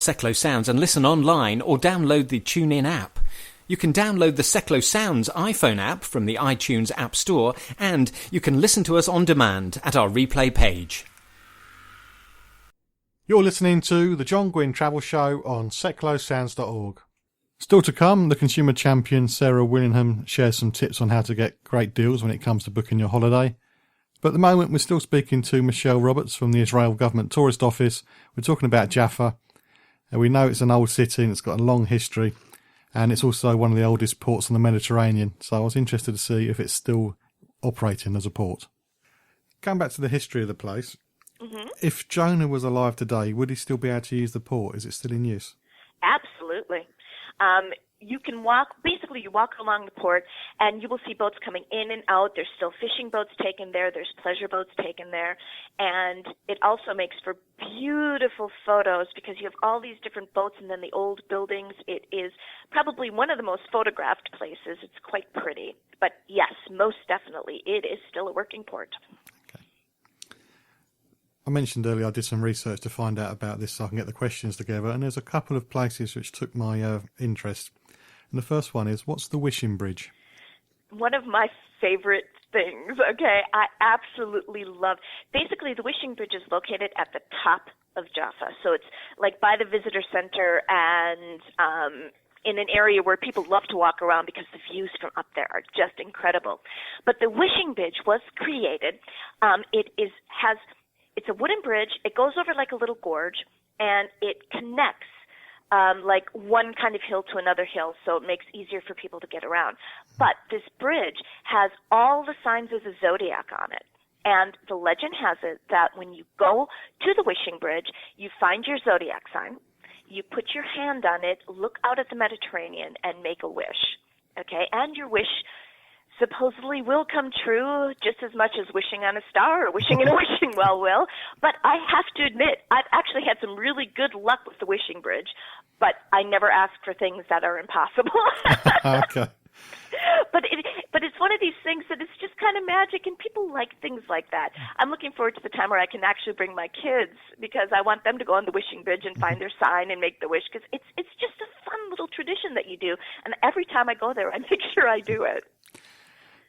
Seclo Sounds and listen online or download the TuneIn app. You can download the Seclo Sounds iPhone app from the iTunes App Store, and you can listen to us on demand at our replay page. You're listening to the John Guinn Travel Show on seclosounds.org. Still to come, the consumer champion Sarah Willingham shares some tips on how to get great deals when it comes to booking your holiday. But at the moment, we're still speaking to Michelle Roberts from the Israel Government Tourist Office. We're talking about Jaffa. And we know it's an old city and it's got a long history. And it's also one of the oldest ports on the Mediterranean. So I was interested to see if it's still operating as a port. Going back to the history of the place. Mm-hmm. If Jonah was alive today, would he still be able to use the port? Is it still in use? Absolutely. You can you walk along the port, and you will see boats coming in and out. There's still fishing boats taken there. There's pleasure boats taken there. And it also makes for beautiful photos because you have all these different boats and then the old buildings. It is probably one of the most photographed places. It's quite pretty. But yes, most definitely, it is still a working port. Okay. I mentioned earlier I did some research to find out about this so I can get the questions together, and there's a couple of places which took my interest. And the first one is, what's the Wishing Bridge? One of my favorite things, okay? I absolutely love. Basically, the Wishing Bridge is located at the top of Jaffa. So it's like by the visitor center and in an area where people love to walk around because the views from up there are just incredible. But the Wishing Bridge was created. It's a wooden bridge. It goes over like a little gorge, and it connects like one kind of hill to another hill, so it makes easier for people to get around. But this bridge has all the signs of the zodiac on it. And the legend has it that when you go to the Wishing Bridge, you find your zodiac sign, you put your hand on it, look out at the Mediterranean, and make a wish. Okay? And your wish supposedly will come true just as much as wishing on a star or wishing in a wishing well will. But I have to admit, I've actually had some really good luck with the Wishing Bridge, but I never ask for things that are impossible. Okay. But it's one of these things that it's just kind of magic, and people like things like that. I'm looking forward to the time where I can actually bring my kids because I want them to go on the Wishing Bridge and find their sign and make the wish, because it's just a fun little tradition that you do. And every time I go there, I make sure I do it.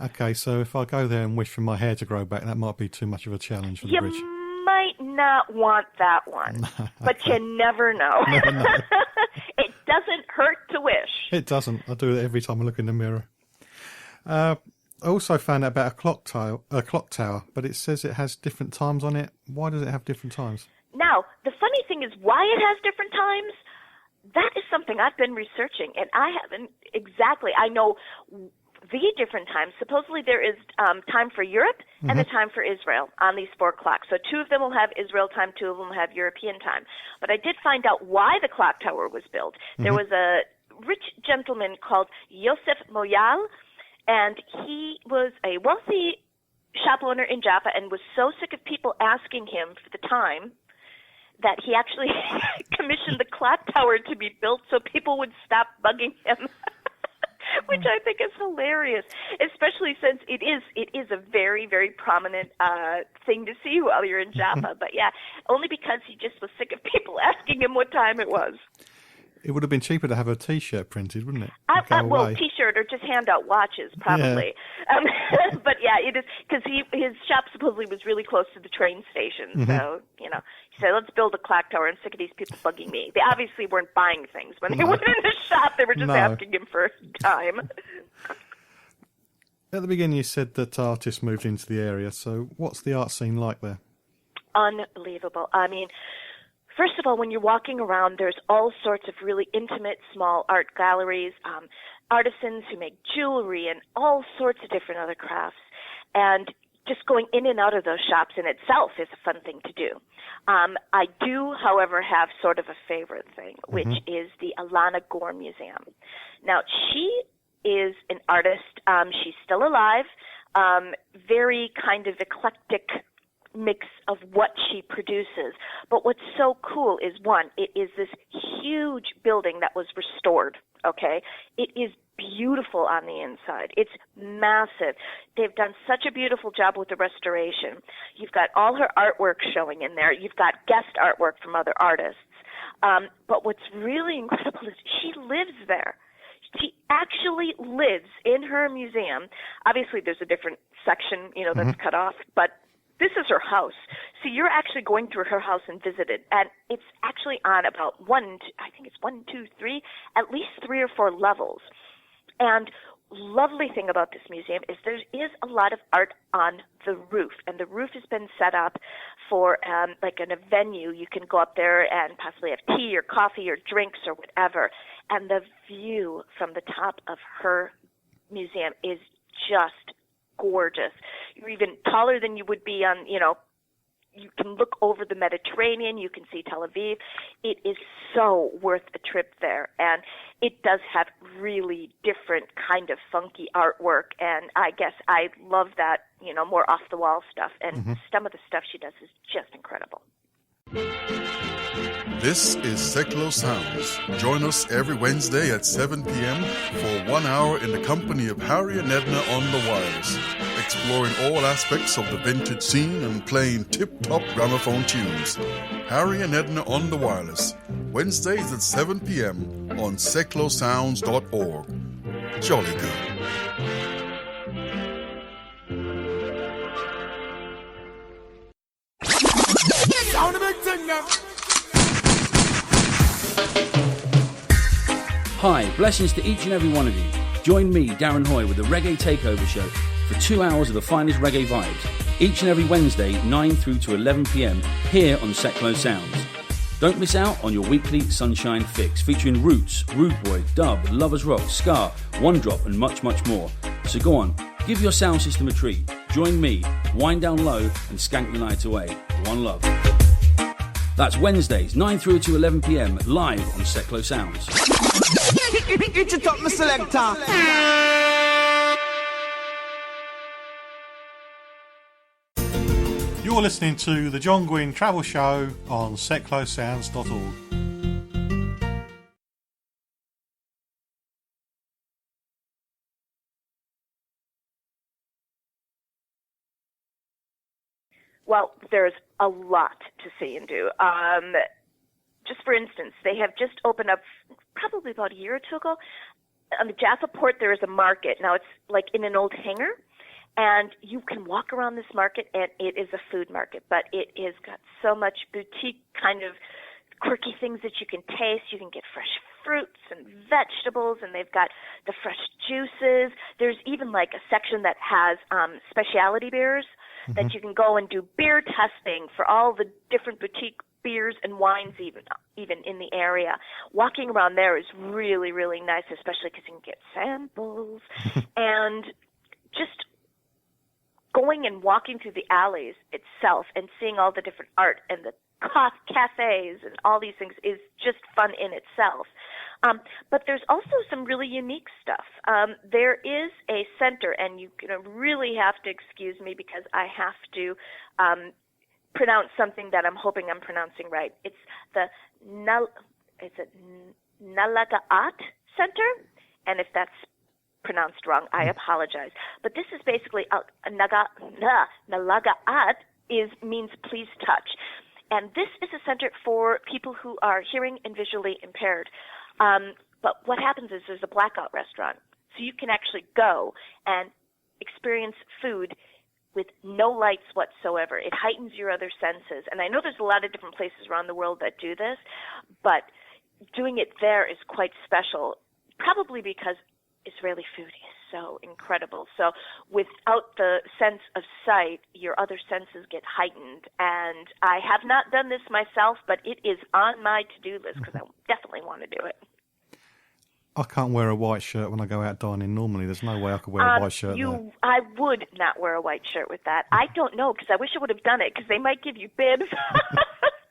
Okay, so if I go there and wish for my hair to grow back, that might be too much of a challenge for the bridge. You might not want that one, but you never know. Never know. It doesn't hurt to wish. It doesn't. I do it every time I look in the mirror. I also found out about a clock tower, but it says it has different times on it. Why does it have different times? Now, the funny thing is why it has different times, that is something I've been researching, and I haven't exactly. I know the different times. Supposedly there is time for Europe and the time for Israel on these 4 clocks. So 2 of them will have Israel time, 2 of them will have European time. But I did find out why the clock tower was built. There was a rich gentleman called Yosef Moyal, and he was a wealthy shop owner in Jaffa and was so sick of people asking him for the time that he actually commissioned the clock tower to be built so people would stop bugging him. Which I think is hilarious, especially since it is a very, very prominent thing to see while you're in Jaffa. But yeah, only because he just was sick of people asking him what time it was. It would have been cheaper to have a T-shirt printed, wouldn't it? Well, T-shirt or just hand out watches, probably. Yeah. But yeah, it is because his shop supposedly was really close to the train station. So, he said, let's build a clock tower. I'm sick of these people bugging me. They obviously weren't buying things. When they went in the shop, they were just asking him for time. At the beginning, you said that artists moved into the area. So what's the art scene like there? Unbelievable. I mean, first of all, when you're walking around, there's all sorts of really intimate, small art galleries, artisans who make jewelry and all sorts of different other crafts. And just going in and out of those shops in itself is a fun thing to do. I do, however, have sort of a favorite thing, which is the Alana Gore Museum. Now, she is an artist. She's still alive, very kind of eclectic mix of what she produces. But what's so cool is, one, it is this huge building that was restored, okay? It is beautiful on the inside. It's massive. They've done such a beautiful job with the restoration. You've got all her artwork showing in there. You've got guest artwork from other artists. But what's really incredible is she lives there. She actually lives in her museum. Obviously, there's a different section, that's cut off, but this is her house. So you're actually going through her house and visit it. And it's actually on about at least 3 or 4 levels. And lovely thing about this museum is there is a lot of art on the roof, and the roof has been set up for like in a venue. You can go up there and possibly have tea or coffee or drinks or whatever, and the view from the top of her museum is just gorgeous. You're even taller than you would be on, you can look over the Mediterranean, you can see Tel Aviv. It is so worth a trip there, and it does have really different kind of funky artwork, and I guess I love that, more off-the-wall stuff, and some of the stuff she does is just incredible. This is Seklo Sounds. Join us every Wednesday at 7 p.m. for 1 hour in the company of Harry and Edna on the wireless, exploring all aspects of the vintage scene and playing tip-top gramophone tunes. Harry and Edna on the wireless, Wednesdays at 7 p.m. on seklosounds.org. Jolly good. Hi, blessings to each and every one of you. Join me, Darren Hoy, with the Reggae Takeover Show for 2 hours of the finest reggae vibes, each and every Wednesday, 9 through to 11 p.m, here on Seklo Sounds. Don't miss out on your weekly Sunshine Fix, featuring roots, rude boy, dub, lovers rock, ska, one drop, and much, much more. So go on, give your sound system a treat. Join me, wind down low, and skank the night away. One love. That's Wednesdays, 9 through to 11 p.m, live on Seklo Sounds. Get it up, my selector. You're listening to the John Guinn Travel Show on seklosounds.org. Well, there's a lot to see and do. Just for instance, they have just opened up probably about a year or two ago. On the Jaffa port, there is a market. Now, it's like in an old hangar, and you can walk around this market, and it is a food market, but it has got so much boutique kind of quirky things that you can taste. You can get fresh fruits and vegetables, and they've got the fresh juices. There's even like a section that has specialty beers that you can go and do beer testing for all the different boutique beers and wines even in the area. Walking around there is really, really nice, especially because you can get samples. And just going and walking through the alleys itself and seeing all the different art and the cafes and all these things is just fun in itself. But there's also some really unique stuff. There is a center, and you're going to really have to excuse me because I have to pronounce something that I'm hoping I'm pronouncing right. It's the Nalagaat Center, and if that's pronounced wrong, I apologize. But this is basically Nalagaat means please touch. And this is a center for people who are hearing and visually impaired. But what happens is there's a blackout restaurant. So you can actually go and experience food with no lights whatsoever. It heightens your other senses. And I know there's a lot of different places around the world that do this, but doing it there is quite special, probably because Israeli food is so incredible. So without the sense of sight, your other senses get heightened. And I have not done this myself, but it is on my to-do list because I definitely want to do it. I can't wear a white shirt when I go out dining normally. There's no way I could wear a white shirt there. I would not wear a white shirt with that. I don't know, because I wish I would have done it, because they might give you bibs.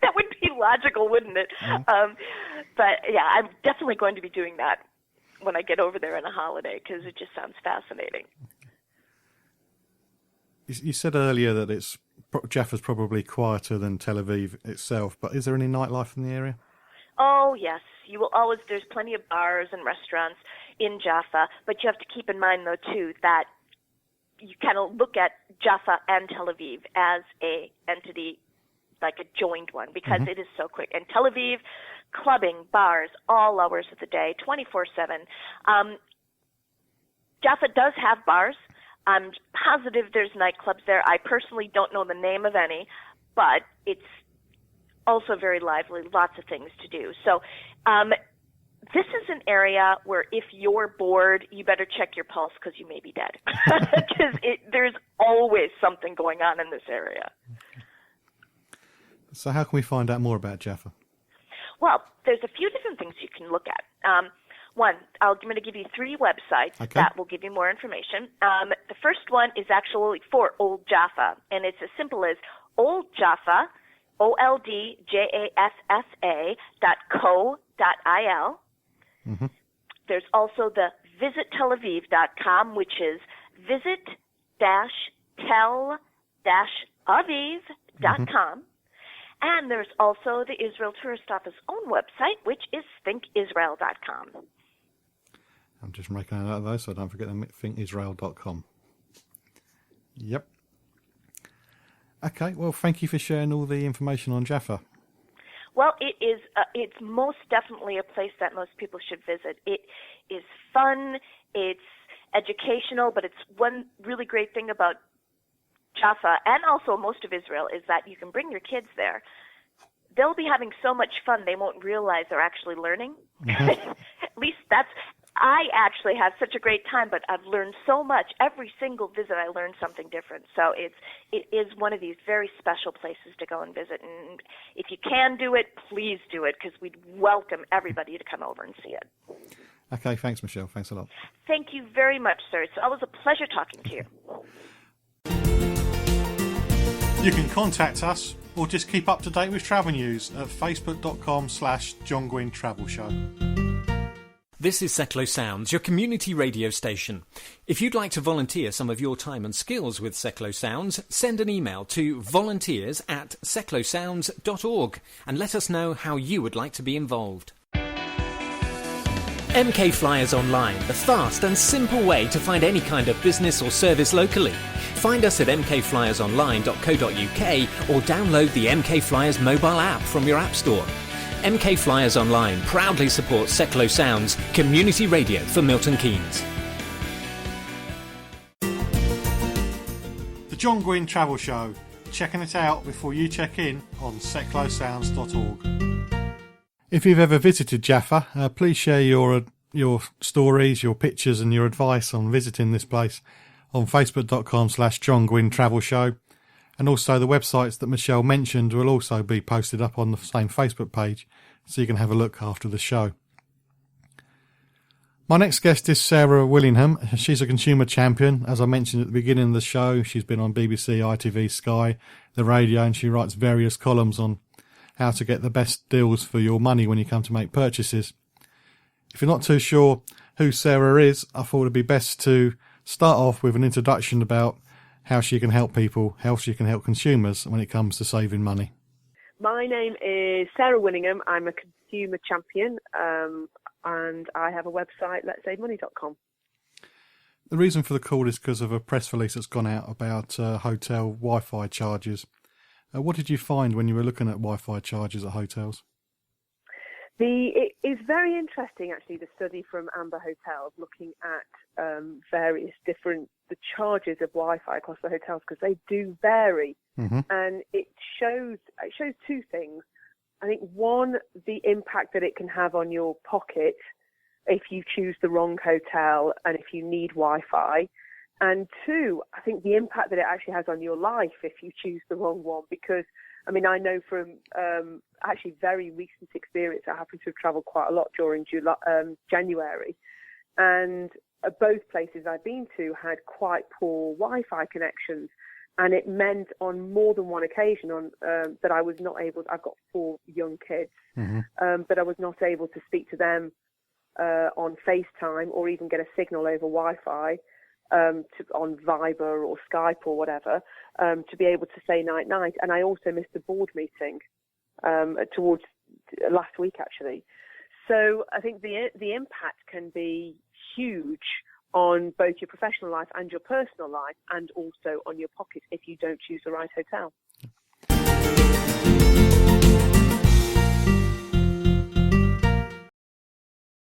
That would be logical, wouldn't it? But, yeah, I'm definitely going to be doing that when I get over there on a holiday, because it just sounds fascinating. You said earlier that Jaffa's probably quieter than Tel Aviv itself, but is there any nightlife in the area? Oh, yes. You will always, there's plenty of bars and restaurants in Jaffa, but you have to keep in mind, though, too, that you kind of look at Jaffa and Tel Aviv as a entity, like a joined one, because it is so quick. And Tel Aviv, clubbing, bars, all hours of the day, 24/7. Jaffa does have bars. I'm positive there's nightclubs there. I personally don't know the name of any, but it's also very lively, lots of things to do. So this is an area where if you're bored, you better check your pulse because you may be dead. Because there's always something going on in this area. So how can we find out more about Jaffa? Well, there's a few different things you can look at. One, I'm going to give you 3 websites that will give you more information. The first one is actually for Old Jaffa, and it's as simple as Old Jaffa, oldjaffa.co.il. Mm-hmm. There's also the visittelaviv.com, which is visit-tel-aviv.com. Mm-hmm. And there's also the Israel Tourist Office own website, which is thinkisrael.com. I'm just making a note of those so I don't forget them. thinkisrael.com. Yep. Okay, well, thank you for sharing all the information on Jaffa. Well, it's most definitely a place that most people should visit. It is fun, it's educational, but it's one really great thing about Jaffa and also most of Israel is that you can bring your kids there. They'll be having so much fun they won't realize they're actually learning. Mm-hmm. At least I actually have such a great time, but I've learned so much. Every single visit I learned something different. So it is one of these very special places to go and visit. And if you can do it, please do it, because we'd welcome everybody to come over and see it. Okay, thanks, Michelle. Thanks a lot. Thank you very much, sir. It's always a pleasure talking to you. You can contact us or just keep up to date with travel news at facebook.com/John Guinn Travel Show. This is Seklo Sounds, your community radio station. If you'd like to volunteer some of your time and skills with Seklo Sounds, send an email to volunteers@seklosounds.org and let us know how you would like to be involved. MK Flyers Online, the fast and simple way to find any kind of business or service locally. Find us at mkflyersonline.co.uk or download the MK Flyers mobile app from your app store. MK Flyers Online proudly supports Seklo Sounds, community radio for Milton Keynes. The John Guinn Travel Show. Checking it out before you check in on seklosounds.org. If you've ever visited Jaffa, please share your stories, your pictures and your advice on visiting this place on facebook.com/John Guinn Travel Show. And also the websites that Michelle mentioned will also be posted up on the same Facebook page, so you can have a look after the show. My next guest is Sarah Willingham. She's a consumer champion. As I mentioned at the beginning of the show, she's been on BBC, ITV, Sky, the radio, and she writes various columns on how to get the best deals for your money when you come to make purchases. If you're not too sure who Sarah is, I thought it'd be best to start off with an introduction about how she can help people, how she can help consumers when it comes to saving money. My name is Sarah Willingham. I'm a consumer champion, and I have a website, letssavemoney.com. The reason for the call is because of a press release that's gone out about hotel Wi-Fi charges. What did you find when you were looking at Wi-Fi charges at hotels? It is very interesting, actually, the study from Amber Hotels looking at various different the charges of Wi-Fi across the hotels, because they do vary. Mm-hmm. And it shows 2 things. I think, one, the impact that it can have on your pocket if you choose the wrong hotel and if you need Wi-Fi. And 2, I think the impact that it actually has on your life if you choose the wrong one, because I mean, I know from actually very recent experience, I happen to have travelled quite a lot during January, and both places I've been to had quite poor Wi-Fi connections, and it meant on more than one occasion that I was not able. I've got 4 young kids, mm-hmm. But I was not able to speak to them on FaceTime or even get a signal over Wi-Fi. On Viber or Skype or whatever, to be able to say night-night. And I also missed a board meeting towards last week, actually. So I think the impact can be huge on both your professional life and your personal life, and also on your pocket if you don't choose the right hotel.